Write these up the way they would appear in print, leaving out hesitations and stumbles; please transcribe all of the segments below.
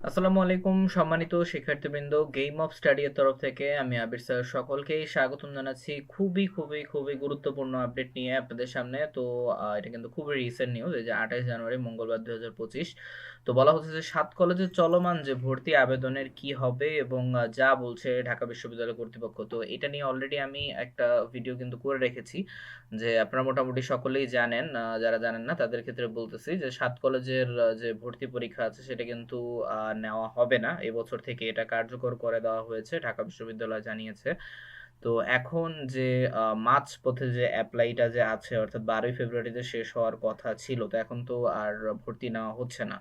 আসসালামু আলাইকুম সম্মানিত শিক্ষার্থীবৃন্দ, গেম অফ স্টাডি এর তরফ থেকে আমি আবির স্যার সকলকেই স্বাগতম জানাচ্ছি খুবই গুরুত্বপূর্ণ আপডেট নিয়ে আপনাদের সামনে। তো এটা কিন্তু খুবই রিসেন্ট নিউজ, এই যে 28 জানুয়ারি মঙ্গলবার 2025। তো বলা হচ্ছে যে 7 কলেজের চলমান যে ভর্তি আবেদনের কি হবে এবং যা বলছে ঢাকা বিশ্ববিদ্যালয় কর্তৃপক্ষ। তো এটা নিয়ে অলরেডি আমি একটা ভিডিও কিন্তু করে রেখেছি, যে আপনারা মোটামুটি সকলেই জানেন। যারা জানেন না তাদের ক্ষেত্রে বলতেছি যে 7 কলেজের যে ভর্তি পরীক্ষা আছে সেটা কিন্তু নেওয়া হবে না, এবছর থেকে এটা কার্যকর করে দেওয়া হয়েছে, ঢাকা বিশ্ববিদ্যালয় জানিয়েছে। তো এখন যে মাঝপথে যে অ্যাপ্লাইটা যে আছে, অর্থাৎ 12ই ফেব্রুয়ারিতে শেষ হওয়ার কথা ছিল, তো এখন তো আর ভর্তি নেওয়া হচ্ছে না,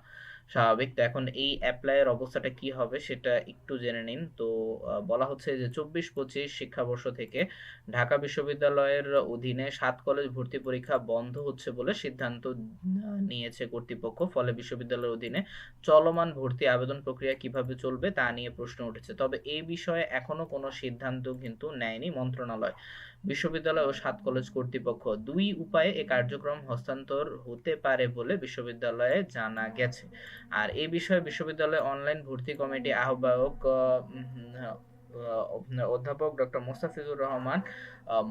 স্বাভাবিক। তো এখন এই অ্যাপ্লাইয়ের অবস্থাটা কি হবে সেটা একটু জেনে নিন। তো বলা হচ্ছে যে 24-25 শিক্ষাবর্ষ থেকে ঢাকা বিশ্ববিদ্যালয়ের অধীনে 7 কলেজ ভর্তি পরীক্ষা বন্ধ হচ্ছে বলে সিদ্ধান্ত নিয়েছে কর্তৃপক্ষ। ফলে বিশ্ববিদ্যালয়ের অধীনে চলমান ভর্তি আবেদন প্রক্রিয়া কিভাবে চলবে তা নিয়ে প্রশ্ন উঠেছে। তবে এই বিষয়ে এখনো কোনো সিদ্ধান্ত কিন্তু নেয়নি মন্ত্রণালয়। বিশ্ববিদ্যালয় ও 7 কলেজ কর্তৃপক্ষ দুই উপায়ে এ কার্যক্রম হস্তান্তর হতে পারে বলে বিশ্ববিদ্যালয়ে জানা গেছে। আর এই বিষয়ে বিশ্ববিদ্যালয় অনলাইন ভর্তি কমিটি আহ্বায়ক অধ্যাপক ডক্টর মোস্তাফিজুর রহমান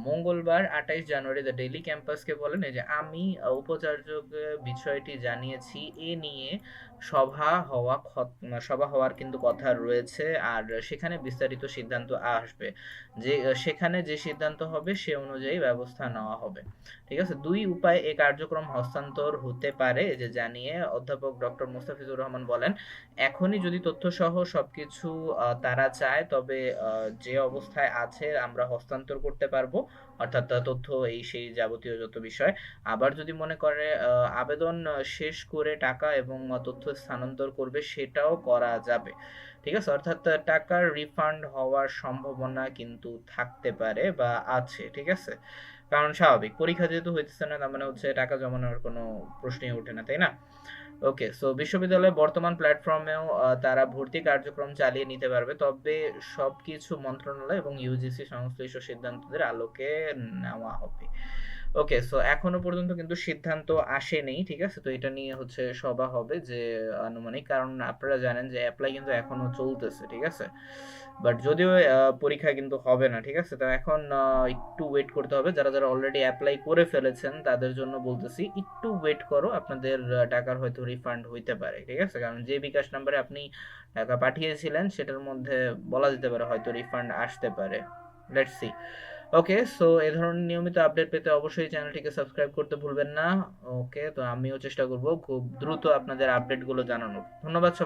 মঙ্গলবার 28 জানুয়ারি দ্য ডেইলি ক্যাম্পাসকে বলেন, এই যে আমি উপাচার্যকে বিষয়টি জানিয়েছি, এ নিয়ে সভা হওয়ার কিন্তু কথা রয়েছে, আর সেখানে বিস্তারিত সিদ্ধান্ত আসবে। যে সেখানে যে সিদ্ধান্ত হবে সে অনুযায়ী ব্যবস্থা নেওয়া হবে। ঠিক আছে, দুই উপায়ে এ কার্যক্রম হস্তান্তর হতে পারে, এই যে জানিয়ে অধ্যাপক ডক্টর মোস্তাফিজুর রহমান বলেন, এখনই যদি তথ্যসহ সবকিছু তারা চায়, তবে যে অবস্থায় আছে আমরা হস্তান্তর করতে পারবো, অর্থাৎ তথ্য এই সেই যাবতীয় যত বিষয়। আবার যদি মনে করে আবেদন শেষ করে টাকা এবং তথ্য স্থানান্তর করবে, সেটাও করা যাবে। ঠিক আছে, অর্থাৎ টাকার রিফান্ড হওয়ার সম্ভাবনা কিন্তু থাকতে পারে বা আছে। ঠিক আছে, কারণ স্বাভাবিক, পরীক্ষা যেহেতু হইতেছে না, তার মানে হচ্ছে টাকা জমানোর কোনো প্রশ্নই ওঠে না, তাই না? ওকে, সো বিশ্ববিদ্যালয়ের বর্তমান প্ল্যাটফর্মেও তারা ভর্তি কার্যক্রম চালিয়ে নিতে পারবে, তবে সবকিছু মন্ত্রণালয় এবং ইউজিসি সংশ্লিষ্ট সিদ্ধান্তদের আলোকে নেওয়া হবে। ওকে, সো এখনো পর্যন্ত কিন্তু সিদ্ধান্ত আসেনি। ঠিক আছে, তো এটা নিয়ে হচ্ছে সভা হবে যে আনুমানিক, কারণ আপনারা জানেন যে অ্যাপ্লাই কিন্তু এখনো চলতেছে। ঠিক আছে, বাট যদিও পরীক্ষা কিন্তু হবে না। ঠিক আছে, তো এখন একটু ওয়েট করতে হবে। যারা যারা অলরেডি অ্যাপ্লাই করে ফেলেছেন তাদের জন্য বলতেছি, একটু ওয়েট করো, আপনাদের টাকার হয়তো রিফান্ড হইতে পারে। ঠিক আছে, কারণ যে বিকাশ নাম্বারে আপনি টাকা পাঠিয়েছিলেন সেটার মধ্যে বলা যেতে পারে হয়তো রিফান্ড আসতে পারে। Let's see. ওকে, সো এ ধরনের নিয়মিত আপডেট পেতে অবশ্যই চ্যানেলটিকে সাবস্ক্রাইব করতে ভুলবেন না। ওকে, তো আমিও চেষ্টা করব খুব দ্রুত আপনাদের আপডেটগুলো জানানোর। ধন্যবাদ সবাই।